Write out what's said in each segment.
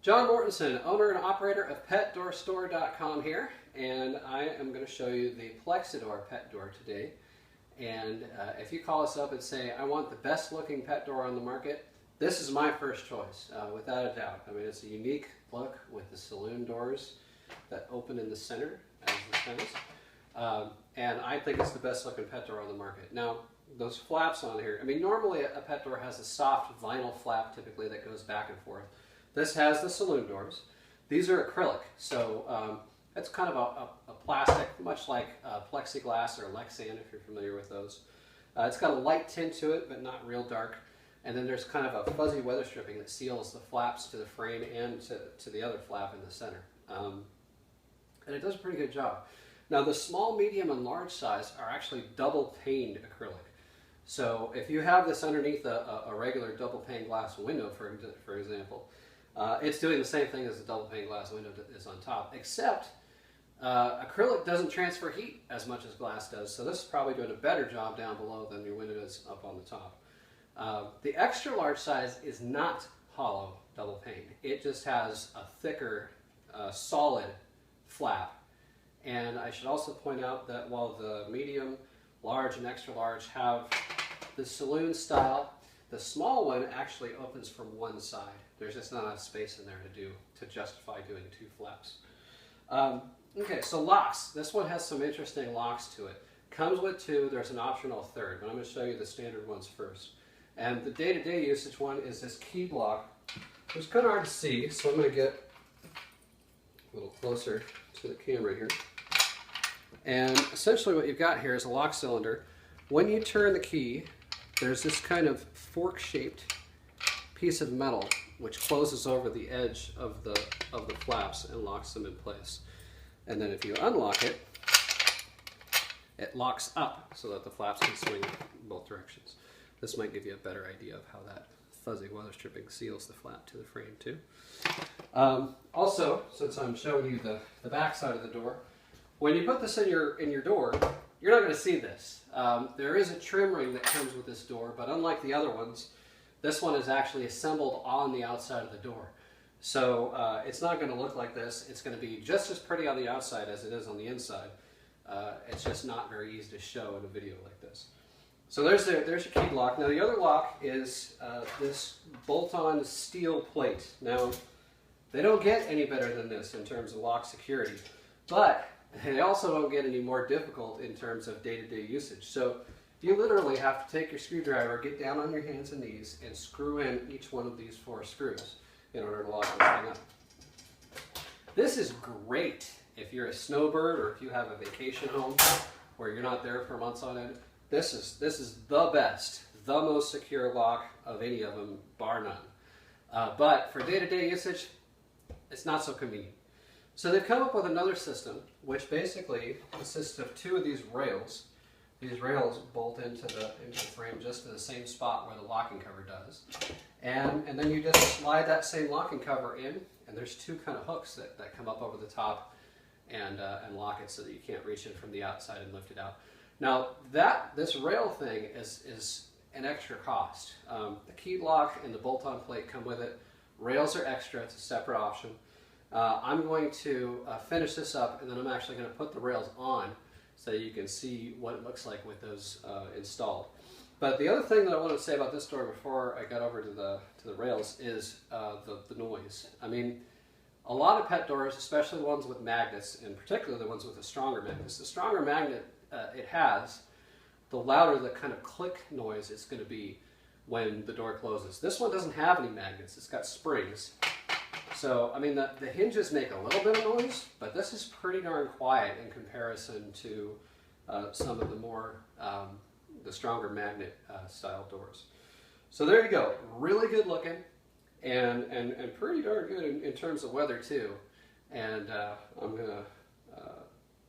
John Mortensen, owner and operator of PetDoorStore.com here, and I am going to show you the Plexidor pet door today. And if you call us up and say, I want the best looking pet door on the market, this is my first choice, without a doubt. I mean, it's a unique look with the saloon doors that open in the center, as this says. And I think it's the best looking pet door on the market. Now, those flaps on here, I mean, normally a pet door has a soft vinyl flap typically that goes back and forth. This has the saloon doors. These are acrylic, so it's kind of a plastic, much like plexiglass or Lexan, if you're familiar with those. It's got a light tint to it, but not real dark. And then there's kind of a fuzzy weather stripping that seals the flaps to the frame and to the other flap in the center. And it does a pretty good job. Now, the small, medium, and large size are actually double paned acrylic. So if you have this underneath a regular double pane glass window, for example, it's doing the same thing as a double pane glass window is on top, except acrylic doesn't transfer heat as much as glass does, so this is probably doing a better job down below than your window is up on the top. The extra large size is not hollow double pane. It just has a thicker, solid flap. And I should also point out that while the medium, large, and extra large have the saloon style, the small one actually opens from one side. There's just not enough space in there to justify doing two flaps. Okay, so locks. This one has some interesting locks to it. Comes with two. There's an optional third, but I'm going to show you the standard ones first. And the day-to-day usage one is this key lock, which is kind of hard to see, so I'm going to get a little closer to the camera here. And essentially what you've got here is a lock cylinder. When you turn the key, there's this kind of fork-shaped piece of metal which closes over the edge of the flaps and locks them in place. And then if you unlock it, it locks up so that the flaps can swing in both directions. This might give you a better idea of how that fuzzy weather stripping seals the flap to the frame too. Also, since I'm showing you the back side of the door, when you put this in your door, you're not going to see this. There is a trim ring that comes with this door, but unlike the other ones, this one is actually assembled on the outside of the door. So it's not going to look like this. It's going to be just as pretty on the outside as it is on the inside. It's just not very easy to show in a video like this. So there's your key lock. Now the other lock is this bolt-on steel plate. Now they don't get any better than this in terms of lock security, but they also don't get any more difficult in terms of day-to-day usage. So you literally have to take your screwdriver, get down on your hands and knees, and screw in each one of these 4 screws in order to lock this thing up. This is great if you're a snowbird or if you have a vacation home where you're not there for months on end. This is the best, the most secure lock of any of them, bar none. But for day-to-day usage, it's not so convenient. So they've come up with another system, which basically consists of 2 of these rails. These rails bolt into the frame just in the same spot where the locking cover does. And then you just slide that same locking cover in, and there's 2 kind of hooks that come up over the top and lock it so that you can't reach in from the outside and lift it out. Now this rail thing is an extra cost. The key lock and the bolt-on plate come with it. Rails are extra, it's a separate option. I'm going to finish this up, and then I'm actually going to put the rails on so you can see what it looks like with those installed. But the other thing that I wanted to say about this door before I got over to the rails is the noise. I mean, a lot of pet doors, especially the ones with magnets, and particularly the ones with the stronger magnets, the stronger magnet it has, the louder the kind of click noise it's going to be when the door closes. This one doesn't have any magnets, it's got springs. So, I mean, the hinges make a little bit of noise, but this is pretty darn quiet in comparison to some of the more, the stronger magnet style doors. So there you go, really good looking and pretty darn good in terms of weather too. And I'm going to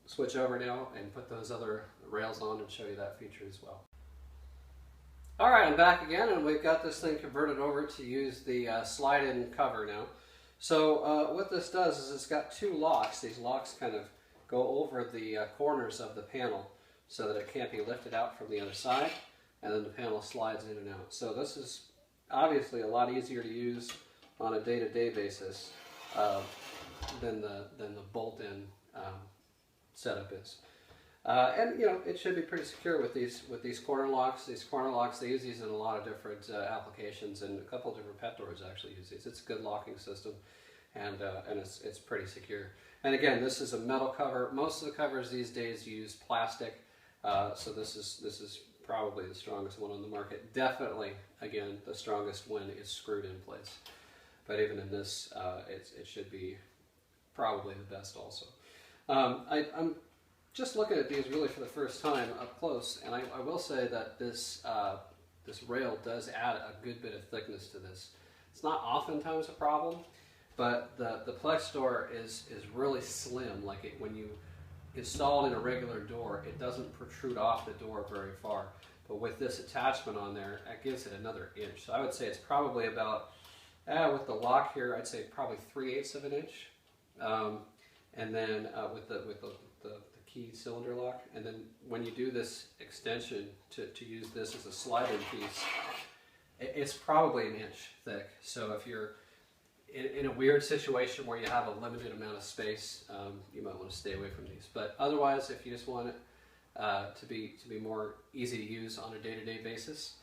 switch over now and put those other rails on and show you that feature as well. Alright, I'm back again, and we've got this thing converted over to use the slide-in cover now. So what this does is it's got 2 locks. These locks kind of go over the corners of the panel so that it can't be lifted out from the other side, and then the panel slides in and out. So this is obviously a lot easier to use on a day-to-day basis than the bolt-in setup is. And you know, it should be pretty secure with these corner locks. These corner locks, they use these in a lot of different applications, and a couple of different pet doors actually use these. It's a good locking system, and it's pretty secure. And again, this is a metal cover. Most of the covers these days use plastic, so this is probably the strongest one on the market. Definitely, again, the strongest when it's screwed in place. But even in this, it should be probably the best also. I'm just looking at these really for the first time up close, and I will say that this rail does add a good bit of thickness to this. It's not oftentimes a problem, but the Plexidor is really slim. Like when you install it in a regular door, it doesn't protrude off the door very far. But with this attachment on there, that gives it another inch. So I would say it's probably about, with the lock here, I'd say probably 3/8 of an inch. And then with the key cylinder lock, and then when you do this extension to use this as a sliding piece, it's probably an inch thick. So if you're in a weird situation where you have a limited amount of space, you might want to stay away from these. But otherwise, if you just want it to be more easy to use on a day-to-day basis,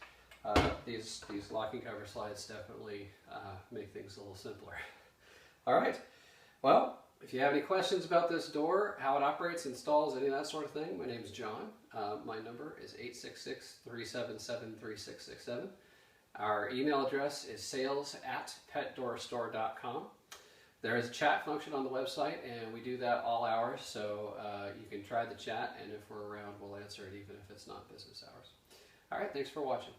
these locking cover slides definitely make things a little simpler. All right, well, if you have any questions about this door, how it operates, installs, any of that sort of thing, my name is John. My number is 866-377-3667. Our email address is sales@petdoorstore.com. There is a chat function on the website, and we do that all hours, so you can try the chat, and if we're around, we'll answer it even if it's not business hours. All right, thanks for watching.